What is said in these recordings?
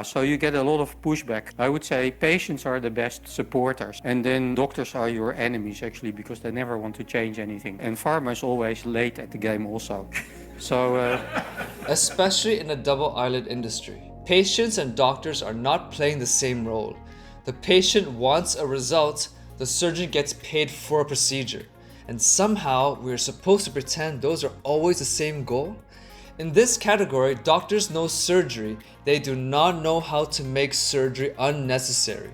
So you get a lot of pushback. I would say patients are the best supporters, and then doctors are your enemies actually, because they never want to change anything. And pharma is always late at the game also. So Especially in the double eyelid industry, patients and doctors are not playing the same role. The patient wants a result, the surgeon gets paid for a procedure. And somehow we're supposed to pretend those are always the same goal? In this category, doctors know surgery, they do not know how to make surgery unnecessary.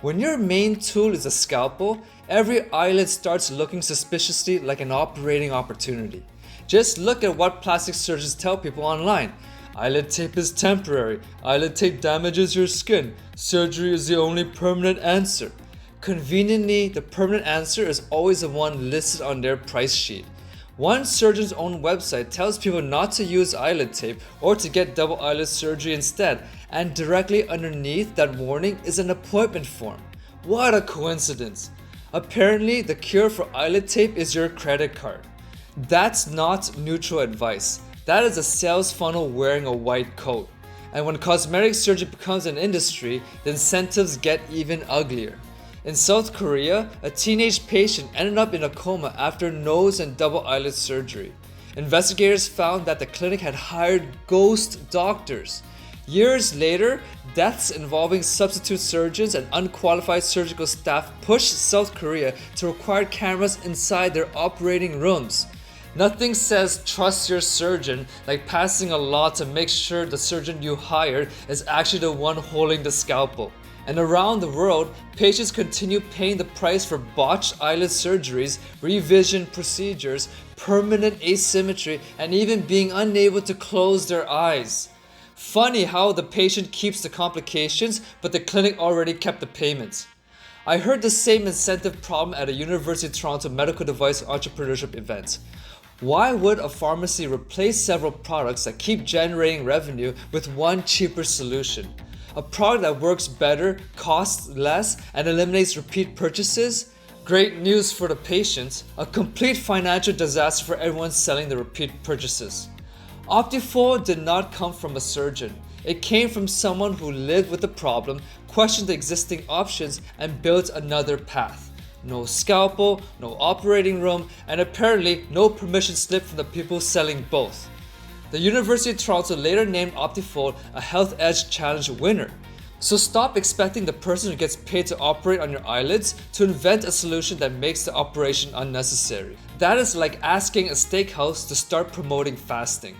When your main tool is a scalpel, every eyelid starts looking suspiciously like an operating opportunity. Just look at what plastic surgeons tell people online. Eyelid tape is temporary, eyelid tape damages your skin, surgery is the only permanent answer. Conveniently, the permanent answer is always the one listed on their price sheet. One surgeon's own website tells people not to use eyelid tape or to get double eyelid surgery instead, and directly underneath that warning is an appointment form. What a coincidence! Apparently, the cure for eyelid tape is your credit card. That's not neutral advice. That is a sales funnel wearing a white coat. And when cosmetic surgery becomes an industry, the incentives get even uglier. In South Korea, a teenage patient ended up in a coma after nose and double eyelid surgery. Investigators found that the clinic had hired ghost doctors. Years later, deaths involving substitute surgeons and unqualified surgical staff pushed South Korea to require cameras inside their operating rooms. Nothing says trust your surgeon like passing a law to make sure the surgeon you hired is actually the one holding the scalpel. And around the world, patients continue paying the price for botched eyelid surgeries, revision procedures, permanent asymmetry, and even being unable to close their eyes. Funny how the patient keeps the complications, but the clinic already kept the payments. I heard the same incentive problem at a University of Toronto medical device entrepreneurship event. Why would a pharmacy replace several products that keep generating revenue with one cheaper solution? A product that works better, costs less, and eliminates repeat purchases? Great news for the patient, a complete financial disaster for everyone selling the repeat purchases. Optifold did not come from a surgeon. It came from someone who lived with the problem, questioned the existing options, and built another path. No scalpel, no operating room, and apparently no permission slip from the people selling both. The University of Toronto later named Optifold a HealthEDGE Challenge winner. So stop expecting the person who gets paid to operate on your eyelids to invent a solution that makes the operation unnecessary. That is like asking a steakhouse to start promoting fasting.